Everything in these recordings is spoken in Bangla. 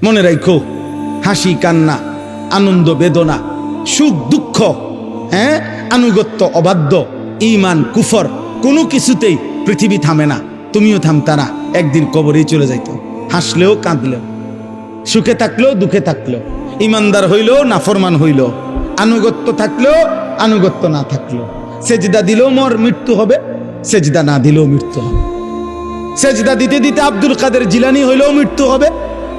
মনে রাখো, হাসি কান্না, আনন্দ বেদনা, সুখ দুঃখ, আনুগত্য অবাধ্য, ঈমান কুফর, কোনো কিছুতেই পৃথিবী থামে না। তুমিও থামতা না, একদিন কবরেই চলে যাইতো। হাসলেও কাঁদলেও, সুখে থাকলেও দুঃখে থাকলেও, ইমানদার হইলেও নাফরমান হইলেও, আনুগত্য থাকলেও আনুগত্য না থাকলেও, সেজদা দিলেও মোর মৃত্যু হবে, সেজদা না দিলেও মৃত্যু হবে। সেজদা দিতে দিতে আব্দুল কাদের জিলানী হইলেও মৃত্যু হবে,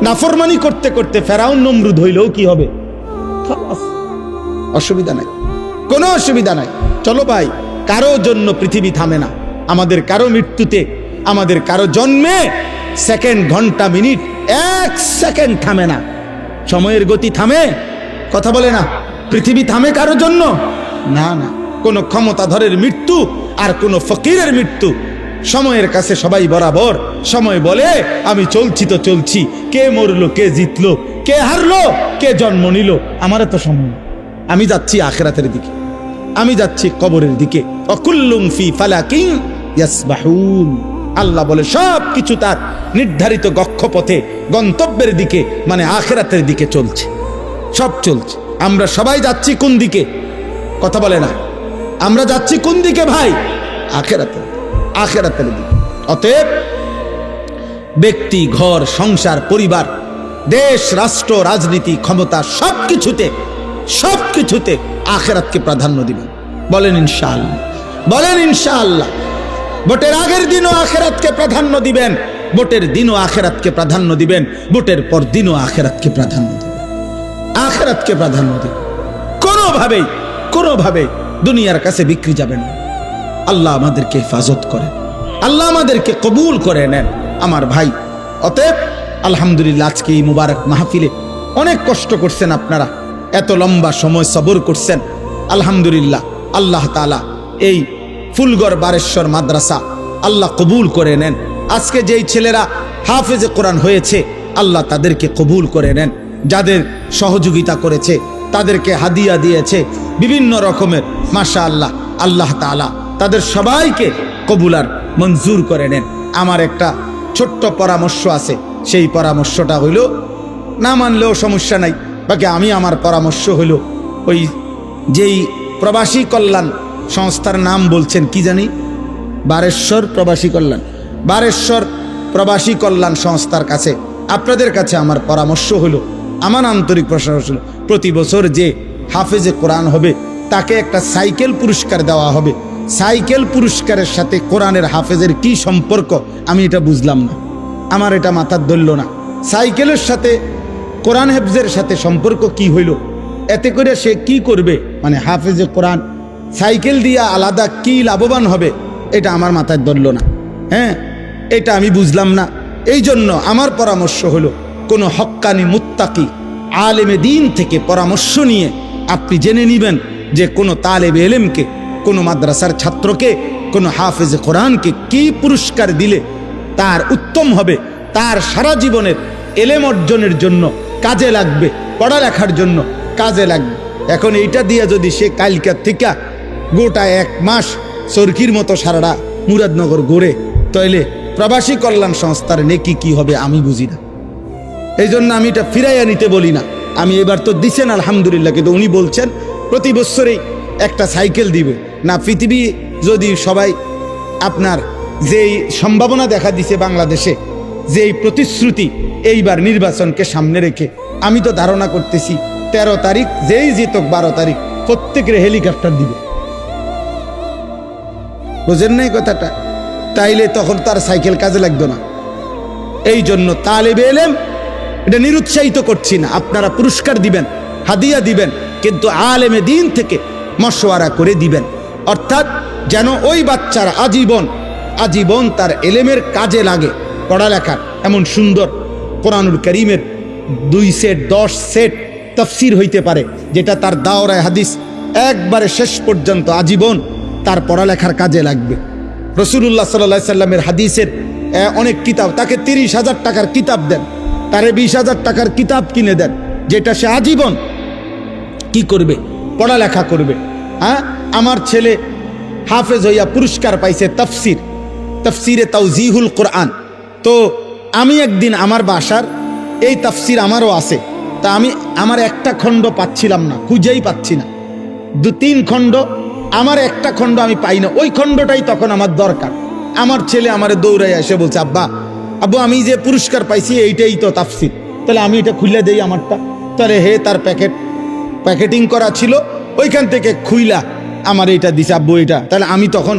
নাফরমানি করতে করতে ফেরাউন নমরুদ হইলেও কি হবে? অসুবিধা নাই, কোনো অসুবিধা নাই। চলো ভাই, কারো জন্য পৃথিবী থামে না। আমাদের কারো মৃত্যুতে, আমাদের কারো জন্মে সেকেন্ড, ঘন্টা, মিনিট, এক সেকেন্ড থামে না। সময়ের গতি থামে? কথা বলে না। পৃথিবী থামে কারো জন্য? না না। কোনো ক্ষমতাধরের মৃত্যু আর কোনো ফকিরের মৃত্যু সময়ের কাছে সবাই বরাবর। সময় বলে আমি চলছি তো চলছি, কে মরলো, কে জিতলো, কে হারলো, কে জন্ম নিল, আমার তো সময়। আমি যাচ্ছি আখিরাতের দিকে, আমি যাচ্ছি কবরের দিকে। অকুল্লুম ফি ফালাকিন ইয়াসবাহুন। আল্লাহ বলে সব কিছু তার নির্ধারিত গক্ষপথে, গন্তব্যের দিকে, মানে আখিরাতের দিকে চলছে, সব চলছে। আমরা সবাই যাচ্ছি কোন দিকে? কথা বলে না। আমরা যাচ্ছি কোন দিকে ভাই? আখিরাতের, আখিরাতের দিকে। অতএব ব্যক্তি, ঘর, সংসার, পরিবার, দেশ, রাষ্ট্র, রাজনীতি, ক্ষমতা, সবকিছুতে আখিরাতকে প্রাধান্য দিবেন। বলেন ইনশাআল্লাহ, বলেন ইনশাআল্লাহ। ভোটের আগের দিনও আখিরাতকে প্রাধান্য দিবেন, ভোটের দিনও আখিরাতকে প্রাধান্য দিবেন, ভোটের পর দিনও আখিরাতকে প্রাধান্য দিবেন, আখিরাতকে প্রাধান্য দিবেন। কোনোভাবেই দুনিয়ার কাছে বিক্রি যাবেন না। আল্লাহ আমাদেরকে হেফাজত করেন, আল্লাহ আমাদেরকে কবুল করে নেন আমার ভাই। অতএব আলহামদুলিল্লাহ, আজকে এই মুবারক মাহফিলে অনেক কষ্ট করছেন আপনারা, এত লম্বা সময় সবর করছেন। আলহামদুলিল্লাহ, আল্লাহ তাআলা এই ফুলগড় বারেশ্বর মাদ্রাসা আল্লাহ কবুল করে নেন। আজকে যেই ছেলেরা হাফেজে কোরআন হয়েছে, আল্লাহ তাদেরকে কবুল করে নেন। যাদের সহযোগিতা করেছে, তাদেরকে হাদিয়া দিয়েছে বিভিন্ন রকমের, মাশাআল্লাহ, আল্লাহ তাআলা তাদের সবাইকে কবুল আর মঞ্জুর করে নেন। আমার একটা ছোট্ট পরামর্শ আছে, সেই পরামর্শটা হইল, না মানলেও সমস্যা নাই, বাকি আমি আমার পরামর্শ হইল, ওই যেই প্রবাসী কল্যাণ সংস্থার নাম বলছেন কি জানি, বারেশ্বর প্রবাসী কল্যাণ, বারেশ্বর প্রবাসী কল্যাণ সংস্থার কাছে, আপনাদের কাছে আমার পরামর্শ হলো, আমার আন্তরিক প্রশংসা হলো, প্রতি বছর যে হাফেজে কোরআন হবে তাকে একটা সাইকেল পুরস্কার দেওয়া হবে। সাইকেল পুরস্কারের সাথে কোরআনের হাফেজের কি সম্পর্ক আমি এটা বুঝলাম না, আমার এটা মাথার ধরল না। সাইকেলের সাথে কোরআন হেফজের সাথে সম্পর্ক কি হইল? এতে করে সে কি করবে? মানে হাফেজে কোরআন সাইকেল দিয়া আলাদা কি লাভবান হবে, এটা আমার মাথায় ধরল না। এটা আমি বুঝলাম না। এই জন্য আমার পরামর্শ হলো, কোনো হক্কানি মুত্তাকি আলেমে দিন থেকে পরামর্শ নিয়ে আপনি জেনে নেবেন যে কোনো তালেবে এলেমকে, কোনো মাদ্রাসার ছাত্রকে, কোনো হাফেজে কোরআনকে কি পুরস্কার দিলে তার উত্তম হবে, তার সারা জীবনের এলেম অর্জনের জন্য কাজে লাগবে, পড়ালেখার জন্য কাজে লাগবে। এখন এইটা দিয়ে যদি সে কালকার থেকে গোটা এক মাস সরকির মতো সারাটা মুরাদনগর গড়ে, তাইলে প্রবাসী কল্যাণ সংস্থার নেকি কি হবে আমি বুঝি না। এই জন্য আমি এটা ফিরাইয়া নিতে বলি না। আমি এবার তো দিছেন আলহামদুলিল্লাহ, কিন্তু উনি বলছেন প্রতি বছরেই একটা সাইকেল দিবে না। পৃথিবী যদি সবাই আপনার যেই সম্ভাবনা দেখা দিছে বাংলাদেশে, যেই প্রতিশ্রুতি এইবার নির্বাচনকে সামনে রেখে, আমি তো ধারণা করতেছি 13 তারিখ যেই জিতক 12 তারিখ প্রত্যেকের হেলিকপ্টার দিবে। বুঝেন নাই কথাটা? তাইলে তখন তার সাইকেল কাজে লাগতো না। এই জন্য তালেবে এলেম এটা নিরুৎসাহিত করছি না, আপনারা পুরস্কার দিবেন, হাদিয়া দিবেন, কিন্তু আলেমে দিন থেকে মশওয়ারা করে দিবেন, অর্থাৎ যেন ওই বাচ্চার আজীবন তার এলেমের কাজে লাগে। পড়ালেখার এমন সুন্দর কোরআনুল কারীমের 2 সেট 10 সেট তাফসীর হইতে পারে, যেটা তার দাওরায়ে হাদিস একবারে শেষ পর্যন্ত আজীবন তার পড়ালেখার কাজে লাগবে। রাসূলুল্লাহ সাল্লাল্লাহু আলাইহি সাল্লামের হাদিসের অনেক কিতাব, তাকে 30,000 টাকার কিতাব দেন, তারে 20,000 টাকার কিতাব কিনে দেন, যেটা সে আজীবন কি করবে? পড়ালেখা করবে। আমার ছেলে হাফেজ হইয়া পুরস্কার পাইছে তফসিরে তাওজিহুল কোরআন। তো আমি একদিন আমার বাসার এই তাফসির আমারও আছে, তা আমি আমার একটা খণ্ড পাচ্ছিলাম না, খুঁজেই পাচ্ছি না। 2-3 খণ্ড, আমার একটা খণ্ড আমি পাই না। ওই খণ্ডটাই তখন আমার দরকার। আমার ছেলে আমারে দৌড়াই এসে বলছে, আব্বা আব্বু আমি যে পুরস্কার পাইছি এইটাই তো তাফসির, তাহলে আমি এটা খুলে দেই আমারটা। তাহলে হে তার প্যাকেটিং করা ছিল, ওইখান থেকে খুইলা আমার এইটা দিছে, আব্বু এটা। তাহলে আমি তখন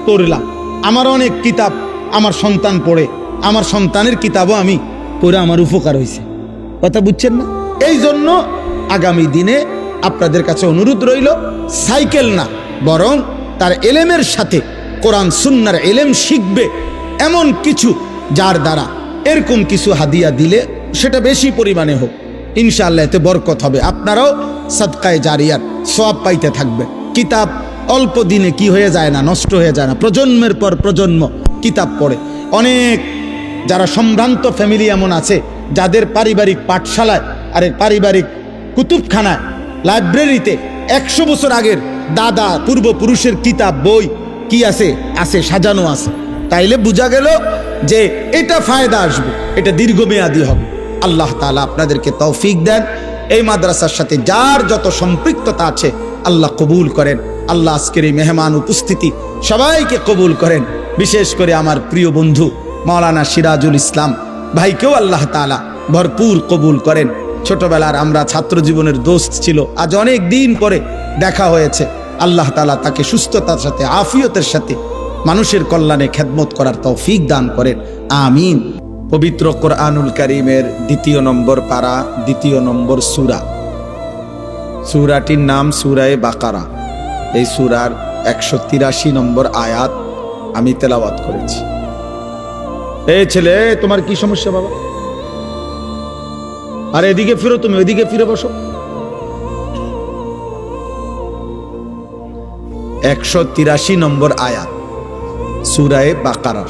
পড়লাম। আমার অনেক কিতাব আমার সন্তান পড়ে, আমার সন্তানের কিতাবও আমি পড়ে আমার উপকার হয়েছে। কথা বুঝছেন না? এই জন্য আগামী দিনে আপনাদের কাছে অনুরোধ রইল, সাইকেল না বরং তার এলেমের সাথে কোরআন সুন্নাহর এলেম শিখবে এমন কিছু, যার দ্বারা এরকম কিছু হাদিয়া দিলে সেটা বেশি পরিমাণে হোক, ইনশাআল্লাহ এতে বরকত হবে। আপনারাও সাদকায়ে জারিয়ার সওয়াব পাইতে থাকবে। কিতাব অল্প দিনে কি হয়ে যায় না, নষ্ট হয়ে যায় না। প্রজন্মের পর প্রজন্ম কিতাব পড়ে। অনেক যারা সম্ভ্রান্ত ফ্যামিলি এমন আছে, যাদের পারিবারিক পাঠশালায় আরে পারিবারিক কুতুবখানায় লাইব্রেরিতে 100 বছর আগের দাদা পূর্বপুরুষের কিতাব বই কি আছে সাজানো আছে। তাইলে বোঝা গেল যে এটা ফায়দা আসবে, এটা দীর্ঘমেয়াদী হবে। আল্লাহ তাআলা আপনাদেরকে তৌফিক দেন। এই মাদ্রাসার সাথে যার যত সম্পৃক্ততা আছে আল্লাহ কবুল করেন। আল্লাহ আজকের এই মেহমান উপস্থিতি সবাইকে কবুল করেন। বিশেষ করে আমার প্রিয় বন্ধু মাওলানা সিরাজুল ইসলাম ভাইকেও আল্লাহ তাআলা ভরপুর কবুল করেন। ছোটবেলার আমরা ছাত্র জীবনের দোস্ত ছিল, আজ অনেক দিন পরে দেখা হয়েছে। আল্লাহ তাআলা তাকে সুস্থতার সাথে আফিয়তের সাথে মানুষের কল্যাণে খেদমত করার তৌফিক দান করেন, আমিন। পবিত্র কোরআনুল কারীমের 2 নম্বর পারা, 2 নম্বর সূরা। সূরাটির নাম সূরায়ে বাকারা। এই সূরার 183 নম্বর আয়াত আমি তেলাওয়াত করেছি। এই ছেলে, তোমার কি সমস্যা বাবা? আর এদিকে ফিরো, তুমি ওইদিকে ফিরে বসো। 183 নম্বর আয়াত সূরায়ে বাকারা।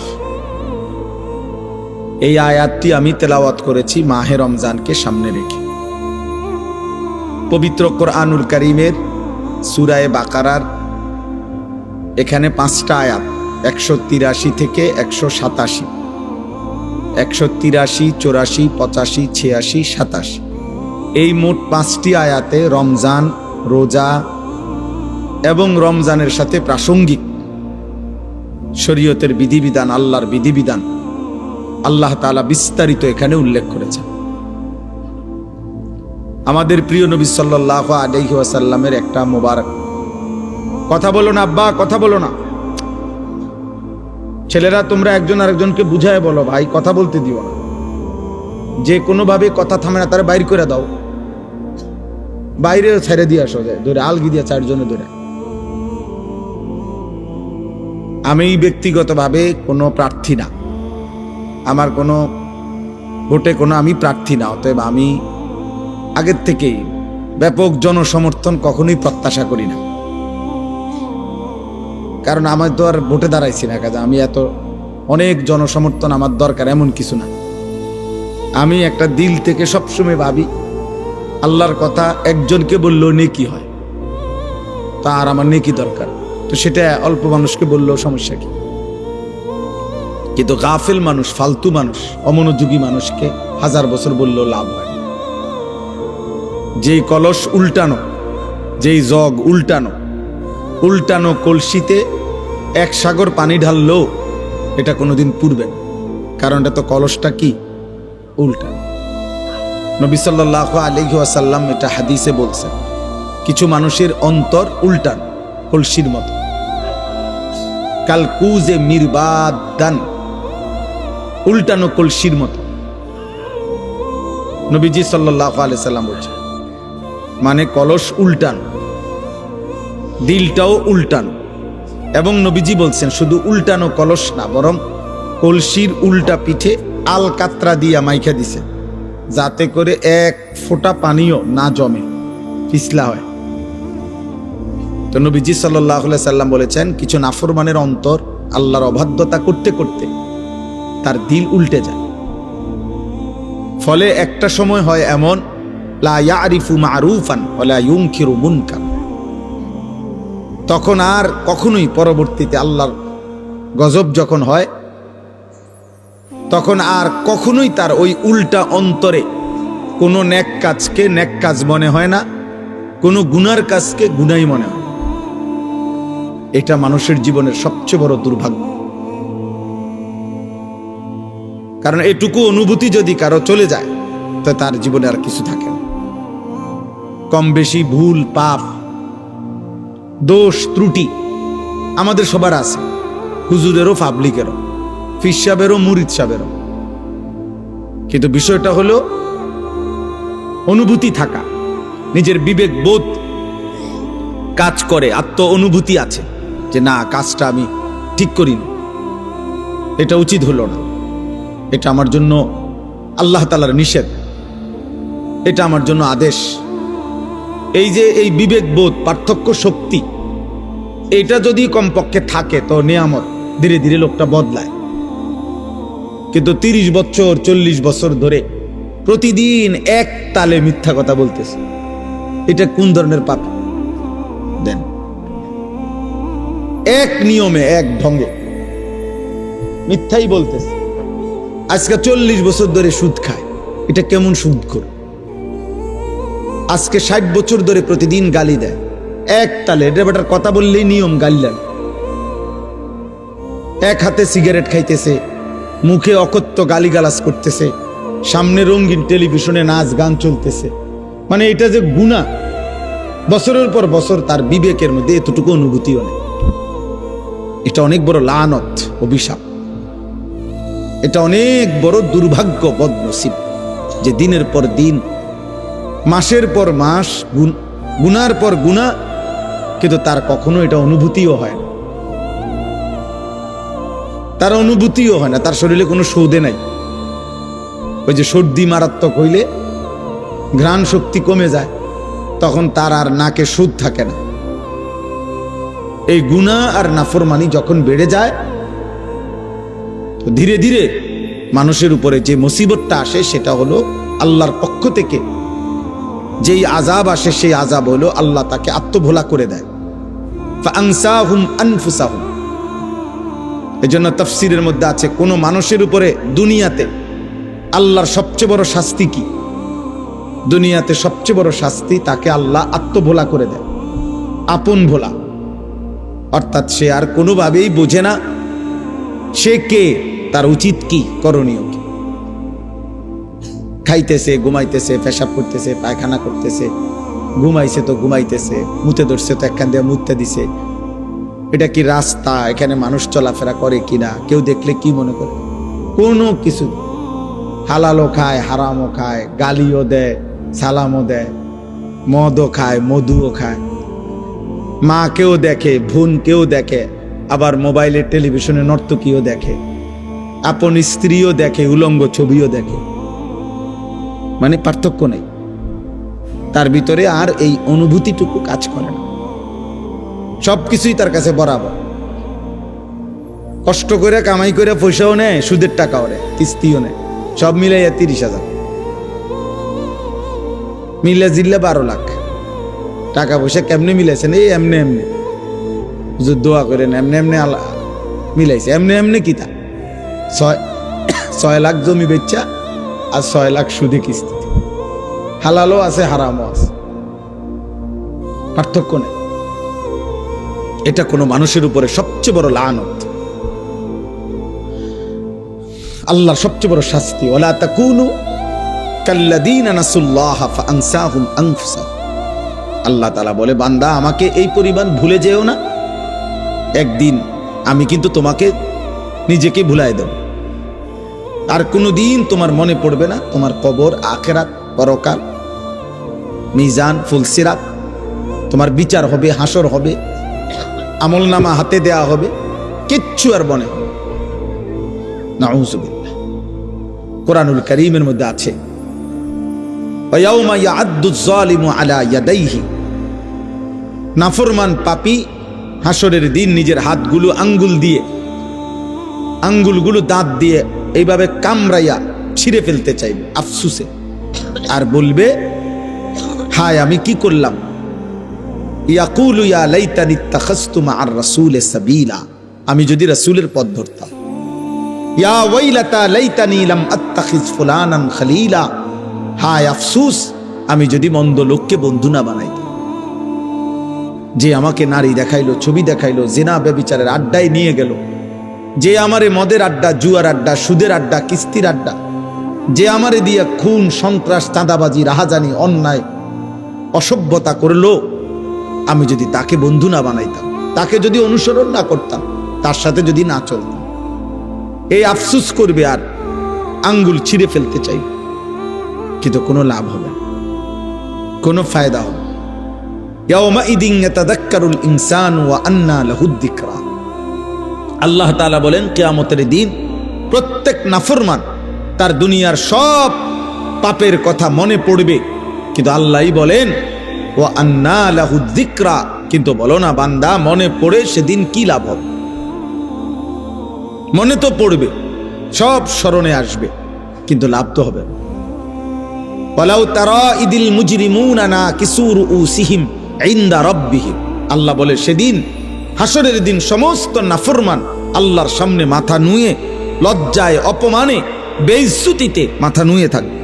এই আয়াতটি আমি তেলাওয়াত করেছি মাহে রমজানকে সামনে রেখে। পবিত্র কোরআনুল কারীমের সূরায়ে বাকারার এখানে 5টা আয়াত, 183 থেকে 187, 183, 84, 85, 86, 87। এই মোট 5টি আয়াতে রমজান, রোজা এবং রমজানের সাথে প্রাসঙ্গিক শরীয়তের বিধিবিধান, আল্লাহর বিধিবিধান আল্লাহ তাআলা বিস্তারিত এখানে উল্লেখ করেছেন। আমাদের প্রিয় নবী সাল্লাল্লাহু আলাইহি ওয়াসাল্লামের একটা মোবারক কথা বলো না আব্বা, কথা বলো না। ছেলেরা তোমরা একজন আরেকজনকে বুঝায় বলো, ভাই কথা বলতে দিও না। যে কোনোভাবে কথা থামে না তারা বাইর করে দাও, বাইরে ছেড়ে দিয়ে আসো, যায় ধরে আলগি দিয়ে 4 জনে ধরে। আমি ব্যক্তিগতভাবে কোনো প্রার্থী না, আমার কোনো ভোটে কোনো আমি প্রার্থী না, অতএব আমি আগের থেকেই ব্যাপক জনসমর্থন কখনোই প্রত্যাশা করি না। কারণ আমার তো আর ভোটে দাঁড়াইছি না, কাজে আমি এত অনেক জনসমর্থন আমার দরকার এমন কিছু না। আমি একটা দিল থেকে সবসময় ভাবি আল্লাহর কথা একজনকে বললেও নেকি হয়, তার আমার নেকি দরকার, তো সেটা অল্প মানুষকে বললেও সমস্যা কি। কিন্তু গাফেল মানুষ, ফালতু মানুষ, অমনোযোগী মানুষকে 1000 বছর বললেও লাভ হয়। যেই কলস উল্টানো, যেই জগ উল্টানো, উল্টানো কলসিতে 1 সাগর পানি ঢাললেও এটা কোনোদিন পুরবে না, কারণ এটা তো কলসটা কি উল্টানো। নবী সাল্লাল্লাহু আলাইহি ওয়াসাল্লাম এটা হাদিসে বলছেন, কিছু মানুষের অন্তর উল্টানো কলসির মতো, কালকুজে মিরবাদান, উল্টানো কলসির মতো। নবীজি সাল্লাল্লাহু আলাইহি সাল্লাম বলছেন, মানে কলস উল্টানো, দিলটাও উল্টানো। এবং নবীজি বলছেন শুধু উল্টানো কলস না, বরং কলসির উল্টা পিঠে আলকাতরা দিয়া মাইখা দিছে, যাতে করে 1 ফোঁটা পানিও না জমে, পিছলা হয়। তো নবীজি সাল্লাল্লাহু আলাইহি সাল্লাম বলেছেন, কিছু নাফরমানের অন্তর আল্লাহর অবাধ্যতা করতে করতে তার দিল উল্টে যায়। ফলে একটা সময় হয় এমন, লা ইয়ারিফু মারুফান ওয়ালা ইউনকিরু মুনকার, তখন আর কখনোই পরবর্তীতে আল্লাহর গজব যখন হয়, তখন আর কখনোই তার ওই উল্টা অন্তরে কোনো নেক কাজকে নেক কাজ মনে হয় না, কোনো গুনার কাজকে গুনাই মনে হয়। এটা মানুষের জীবনের সবচেয়ে বড় দুর্ভাগ্য। কারণ এটুকু অনুভূতি যদি কারো চলে যায়, তো তার জীবনে আর কিছু থাকে না। কম বেশি ভুল, পাপ, দোষ, ত্রুটি আমাদের সবার আছে, হুজুরেরও, পাবলিকেরও, ফির সাহেবেরও, মুরিদ সাহেবেরও। কিন্তু বিষয়টা হলো অনুভূতি থাকা, নিজের বিবেক বোধ কাজ করে, আত্ম অনুভূতি আছে যে না, কাজটা আমি ঠিক করিনি, এটা উচিত হলো না, এটা আমার জন্য আল্লাহ তাআলার নিষেধ, এটা আমার জন্য আদেশ। এই যে এই বিবেক বোধ, পার্থক্য শক্তি, এটা যদি কমপক্ষে থাকে তো নিয়ামত, ধীরে ধীরে লোকটা বদলায়। কিন্তু 30 বছর 40 বছর ধরে প্রতিদিন এক তালে মিথ্যা কথা বলতেছে, এটা কোন ধরনের পাপ? দেন এক নিয়মে, এক ঢঙ্গে মিথ্যাই বলতেছে। আজকে 40 বছর ধরে সুদ খায়, এটা কেমন সুদখোর? আজকে 60 বছর ধরে প্রতিদিন গালি দেয়, এক তালে, এটা বেটার কথা বললেই নিয়ম, গালিলেন। এক হাতে সিগারেট খাইতেছে, মুখে অকথ্য গালিগালাজ করতেছে, সামনে রঙিন টেলিভিশনে নাচ গান চলতেছে। মানে এটা যে গুনাহ, বছরের পর বছর তার বিবেকের মধ্যে এতটুকু অনুভূতিও নেই। এটা অনেক বড় লানত, অভিশাপ। এটা অনেক বড় দুর্ভাগ্য, বদনসিব, যে দিনের পর দিন, মাসের পর মাস গুনার পর গুনাহ, কিন্তু তার কখনো এটা অনুভূতিও হয় না। তার অনুভূতিও হয় না, তার শরীরে কোনো সৌদে নাই। ওই যে সর্দি মারাত্মক হইলে ঘ্রাণ শক্তি কমে যায়, তখন তার আর নাকে সুদ থাকে না। এই গুনাহ আর নাফরমানি যখন বেড়ে যায়, তো ধীরে ধীরে মানুষের উপরে যে মুসিবতটা আসে, সেটা হলো আল্লাহর পক্ষ থেকে যেই আযাব আসে, সেই আযাব হলো আল্লাহ তাকে আত্মভোলা করে দেয়। ফাআনসাহুম আনফুসাহুম। এজন্য তাফসীরের মধ্যে আছে, কোন মানুষের উপরে দুনিয়াতে আল্লাহর সবচেয়ে বড় শাস্তি কি? দুনিয়াতে সবচেয়ে বড় শাস্তি, তাকে আল্লাহ আত্মভোলা করে দেয়, আপন ভোলা। অর্থাৎ সে আর কোনোভাবেই বোঝে না সে কে, তার উচিত কি, করণীয় কি। খাইতেছে, ঘুমাইতেছে, পেশাব করতেছে, পায়খানা করতেছে, ঘুমাইছে তো ঘুমাইতেছে, মুতে ধরছে তো একখান দিয়ে মুতে দিছে। এটা কি রাস্তা? এখানে মানুষ চলাফেরা করে কিনা, কেউ দেখলে কি মনে করে? কোনো কিছু। হালালও খায়, হারামও খায়, গালিও দেয়, সালামও দেয়, মদও খায়, মধুও খায়, মা কেউ দেখে, বোন কেউ দেখে, আবার মোবাইলে টেলিভিশনে নর্তকীও দেখে, আপন স্ত্রীও দেখে, উলঙ্গ ছবিও দেখে। মানে পার্থক্য নেই তার ভিতরে, আর এই অনুভূতিটুকু কাজ করে না। সবকিছুই তার কাছে বরাবর। কষ্ট করে কামাই করে পয়সাও নেয়, সুদের টাকাও নেয়, কিস্তিও নেয়, সব মিলাইয়া 30,000, মিলে জিল্লে 12 লাখ টাকা পয়সা। কেমনে মিলাইছেন? এই এমনি এমনি, দোয়া করেন, এমনি এমনি মিলাইছে। এমনি এমনি কি তা 6 লাখ জমি বেচা আর 6 লাখ সুদে কিস্তি। হালালও আছে, হারামও আছে, পার্থক্য নেই। এটা কোনো মানুষের উপরে সবচেয়ে বড় লানত, আল্লাহর সবচেয়ে বড় শাস্তি। ওয়ালা তাকুনু কাল্লাযীনা নাসুল্লাহ ফাআনসাহুম আনফুসাহুম। আল্লাহ তাআলা বলে, বান্দা আমাকে এই পরিমাণ ভুলে যেও না, একদিন আমি কিন্তু তোমাকে নিজেকে ভুলাই দেব। আর কোনোদিন তোমার মনে পড়বে না তোমার কবর, আখিরাত, পরকাল, মিজান, ফুলসিরাত, তোমার বিচার হবে, হাসর হবে, আমলনামা হাতে দেয়া হবে, কিচ্ছু আর মনে হবে। নাউযুবিল্লাহ। কোরআনুল কারীমের মধ্যে আছে, ওয়ায়াউমা ইয়া'আদ্দুয যালিমু আলা ইয়াদাইহি। নাফরমান পাপী হাসরের দিন নিজের হাতগুলো আঙ্গুলগুলো দাঁত দিয়ে এইভাবে কামড়াইয়া ছিঁড়ে ফেলতে চাইবে আফসুসে, আর বলবে, হায় আমি কি করলাম। ইয়াকুলু ইয়া লাইতানি ইত্তাখাযতু মা'আর রাসূলি সাবিলা। আমি যদি রাসূলের পথ ধরতাম। ইয়া ওয়াইলাতা লাইতানি লাম আত্তাখিজ ফুলানান খলিলা। হায় আফসুস, আমি যদি মন্দ লোককে বন্ধু না বানাইতাম। যে আমাকে নারী দেখাইলো, ছবি দেখাইলো, জিনা ব্যভিচারের আড্ডায় নিয়ে গেল, যে আমারে মদের আড্ডা, জুয়ার আড্ডা, সুদের আড্ডা, কিস্তির আড্ডা, যে আমারে দিয়া খুন, সন্ত্রাস, চাঁদাবাজি, রাহাজানি, অন্যায়, অসভ্যতা করলো, আমি যদি তাকে বন্ধু না বানাইতাম, তাকে যদি অনুসরণ না করতাম, তার সাথে যদি না চলতাম, এই আফসুস করবে আর আঙ্গুল ছিঁড়ে ফেলতে চাই, কিন্তু কোনো লাভ হবে না, কোনো ফায়দা হবে। ইয়াউমাইদিন ইয়াতাযাক্কারুল ইনসানু ওয়া আন্না লাহুদ যিকরা। আল্লাহ তাআলা বলেন, কিয়ামতের দিন প্রত্যেক নাফরমান তার দুনিয়ার সব পাপের কথা মনে পড়বে, কিন্তু আল্লাহই বলেন ওয়া আন্না লাহুদ যিকরা, কিন্তু বলো না বান্দা, মনে পড়ে সেদিন কি লাভ হবে? মনে তো পড়বে, সব স্মরণে আসবে, কিন্তু লাভ তো হবে না। ওয়ালাউ তারা ইদিল মুজরিমুনা নাকিসু রুউসিহিম ইনদা রাব্বিহিম, আল্লাহ বলে সেদিন হাসরের দিন সমস্ত নাফরমান আল্লাহর সামনে মাথা নুয়ে, লজ্জায়, অপমানে, বেইজ্জতিতে মাথা নুয়ে থাকবে,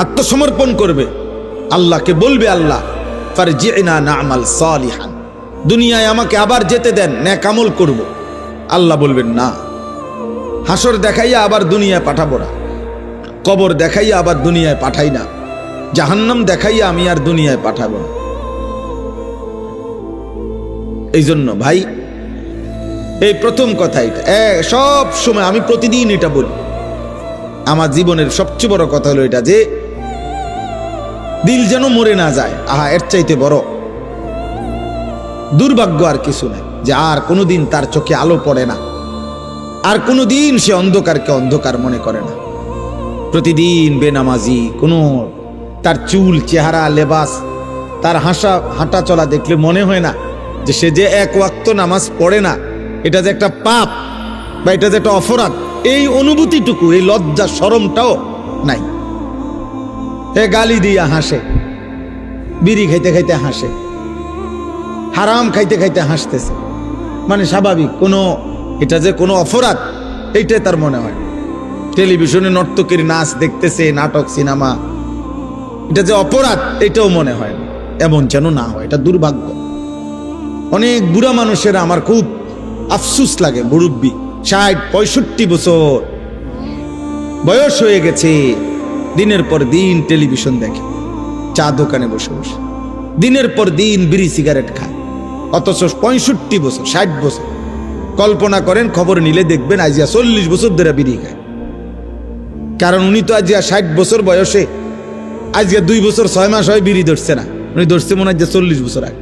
আত্মসমর্পণ করবে, আল্লাহকে বলবে, আল্লাহ ফারজি'না না'মাল সালিহান, দুনিয়ায় আমাকে আবার যেতে দেন, নেক আমল করব। আল্লাহ বলবেন না, হাসর দেখাইয়া আবার দুনিয়ায় পাঠাবো না, কবর দেখাইয়া আবার দুনিয়ায় পাঠাই না, জাহান্নাম দেখাইয়া আমি আর দুনিয়ায় পাঠাবো না। এই জন্য ভাই, এই প্রথম কথা, এটা সব সময় আমি প্রতিদিন এটা বলি, আমার জীবনের সবচেয়ে বড় কথা হলো এটা, যে দিল যেন মরে না যায়। আহা, এর চাইতে বড় দুর্ভাগ্য আর কিছু নাই, যে আর কোনোদিন তার চোখে আলো পড়ে না, আর কোনোদিন সে অন্ধকারকে অন্ধকার মনে করে না। প্রতিদিন বেনামাজি, কোনো তার চুল, চেহারা, লেবাস, তার হাঁটা চলা দেখলে মনে হয় না যে সে যে এক ওয়াক্ত নামাজ পড়ে না, এটা যে একটা পাপ বা এটা যে একটা অপরাধ, এই অনুভূতিটুকু, এই লজ্জা শরমটাও নাই। এ গালি দিয়া হাসে, বিড়ি খাইতে খাইতে হাসে, হারাম খাইতে খাইতে হাসতেছে, মানে স্বাভাবিক, কোনো এটা যে কোনো অপরাধ এইটাই তার মনে হয়। টেলিভিশনে নর্তকীর নাচ দেখতেছে, নাটক, সিনেমা, এটা যে অপরাধ এটাও মনে হয় না। এমন যেন না হয়, এটা দুর্ভাগ্য। অনেক বুড়া মানুষেরা আমার খুব আফসুস লাগে, মুরব্বী 60-65 বছর বয়স হয়ে গেছে, দিনের পর দিন টেলিভিশন দেখে, চা দোকানে বসে বসে দিনের পর দিন বিড়ি সিগারেট খায়, অথচ 65 বছর, 60 বছর। কল্পনা করেন, খবর নিলে দেখবেন আজিয়া 40 বছর ধরে বিড়ি খায়। কারণ উনি তো আজিয়া 60 বছর বয়সে, আজকে 2 বছর 6 মাস হয় বিড়ি ধরছে না, উনি ধরছে মনে হয় 40 বছর আগে।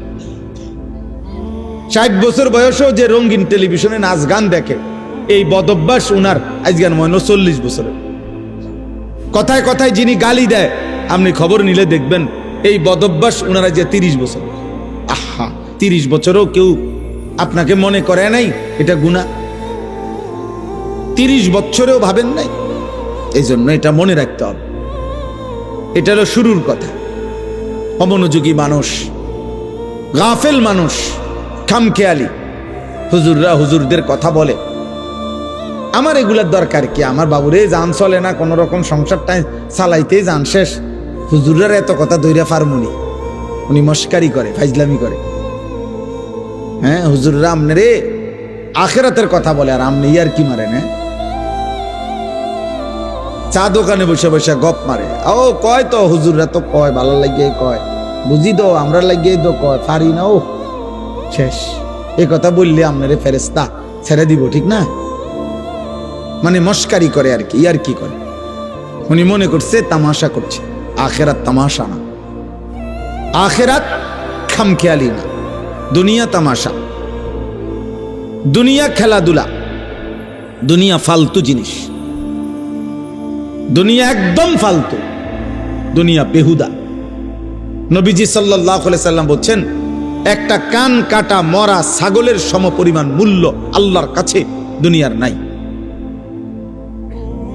60 বছর বয়সেও যে রঙিন টেলিভিশনে নাচ গান দেখে, এই বদভ্যাস উনার আজকে মনে হয় 40 বছরের। কথায় কথায় যিনি গালি দেয়, আপনি খবর নিলে দেখবেন এই বদভ্যাস উনারা যে 30 বছর। আহা, 30 বছরও কেউ আপনাকে মনে করে নাই এটা গুনাহ? 30 বছরেও ভাবেন নাই? এই জন্য এটা মনে রাখতে হবে। এটা হলো শুরুর কথা। অমনোযোগী মানুষ, গাফেল মানুষ, খামখেয়ালি, হুজুররা হুজুরদের কথা বলে, আমার এগুলার দরকার কি? আমার বাবুরে জান চলে না, কোন রকম সংসারটাই চালাইতে জান শেষ, হুজুরের এত কথা দইরা ফার্মুনি। উনি মস্কারি করে, ফাইজলামি করে। হ্যাঁ, হুজুররা আমনে রে আখেরাতের কথা বলে, আর আমনে ইয়ার কি মারেন? হ্যাঁ, চা দোকানে বসে বসে গপ মারে। ও কয় তো হুজুররা তো কয়, ভালো লাগিয়ে কয়, বুঝি তো আমরা লাগিয়ে তো কয়, পারি না। ও শেষ, এই কথা বললে আপনারে ফেরেশতা ছেড়ে দিব, ঠিক না? মানে মস্কারি করে আর কি, ইয়ার কি করে। উনি মনে করছে তামাশা করছে। আখেরাত তামাশা না, আখেরাত খামখেয়ালি না, দুনিয়া তামাশা, দুনিয়া খেলাধুলা, দুনিয়া ফালতু জিনিস, দুনিয়া একদম ফালতু, দুনিয়া বেহুদা। নবীজি সাল্লাল্লাহু আলাইহি সাল্লাম বলছেন, একটা কান কাটা মরা ছাগলের সমপরিমাণ মূল্য আল্লাহর কাছে দুনিয়ার নাই।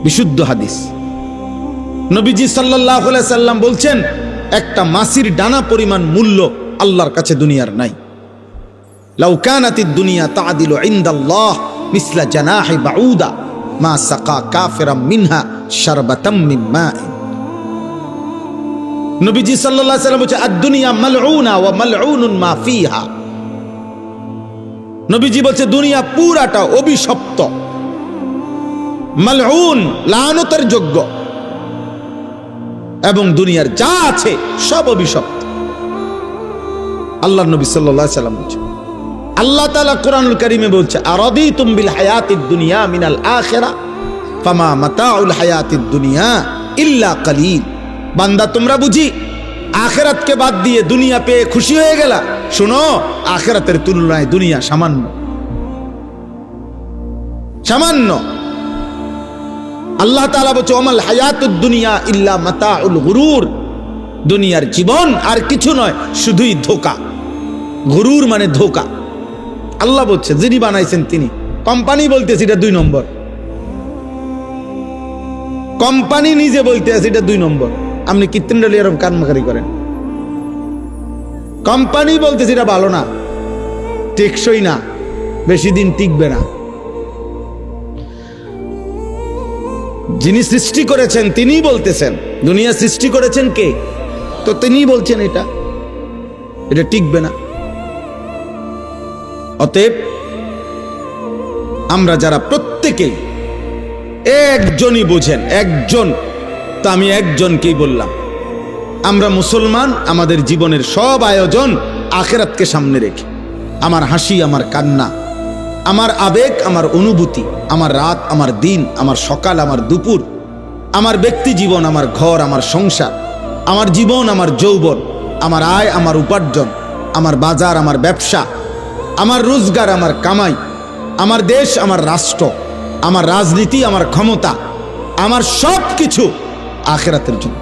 বিশুদ্ধ হাদিস। নবীজি সাল্লাল্লাহু আলাইহি সাল্লাম বলছেন, একটা মাছির ডানা পরিমাণ মূল্য আল্লাহর কাছে দুনিয়ার নাই। লাউ কানাতিদ দুনিয়া তাআদিলু ইনদাল্লাহ মিসলা জানাহি বাউদা, মা সাকা কাফিরাম মিনহা শারবাতাম মিন মাইন। নবীজি সাল্লাল্লাহু আলাইহি ওয়াসাল্লাম বলেছে আদ-দুনিয়া মালউনা ওয়া মালউনুন মা ফিহা। নবীজি বলছে দুনিয়া পুরাটা অভিশপ্ত, মালউন লানতের যোগ্য, এবং দুনিয়ার যা আছে সব অভিশপ্ত। আল্লাহর নবী সাল্লাল্লাহু আলাইহি ওয়াসাল্লাম বলছে, আল্লাহ তাআলা কোরআনুল কারীমে বলছে আরাদিতুম বিল হায়াতিদ দুনিয়া মিনাল আখিরা ফামা মাতাউল হায়াতিদ দুনিয়া ইল্লা কালিল। বান্দা তোমরা বুঝি আখিরাতকে বাদ দিয়ে দুনিয়া পেয়ে খুশি হয়ে গেলা? শোনো, আখিরাতের তুলনায় দুনিয়া সামান্য সামান্য। আল্লাহ তাআলা বলছে ওমাল হায়াতুদ দুনিয়া ইল্লা মাতাউল গুরুর। দুনিয়ার জীবন আর কিছু নয়, শুধুই ধোঁকা। গুরুর মানে ধোঁকা। আল্লাহ বলছে, যিনি বানাইছেন তিনি। কোম্পানি বলতেছে এটা 2 নম্বর, কোম্পানি নিজে বলতে আছে এটা 2 নম্বর। আপনি কৃত্রিম এরকম কানমাকারি করেন। কোম্পানি বলতেছে এটা ভালো না, টেকসই না, বেশি দিন টিকবে না। যিনি সৃষ্টি করেছেন তিনিই বলতেছেন। দুনিয়া সৃষ্টি করেছেন কে? তো তিনিই বলছেন এটা টিকবে না। অতএব আমরা যারা প্রত্যেকেই একজনই বোঝেন, একজন, তো আমি একজনকেই বললাম, আমরা মুসলমান, আমাদের জীবনের সব আয়োজন আখিরাতকে সামনে রেখে, আমার হাসি, আমার কান্না, আমার আবেগ, আমার অনুভূতি, আমার রাত, আমার দিন, আমার সকাল, আমার দুপুর, আমার ব্যক্তি জীবন, আমার ঘর, আমার সংসার, আমার জীবন, আমার যৌবন, আমার আয়, আমার উপার্জন, আমার বাজার, আমার ব্যবসা, আমার রোজগার, আমার কামাই, আমার দেশ, আমার রাষ্ট্র, আমার রাজনীতি, আমার ক্ষমতা, আমার সব কিছু আখিরাতের জন্য।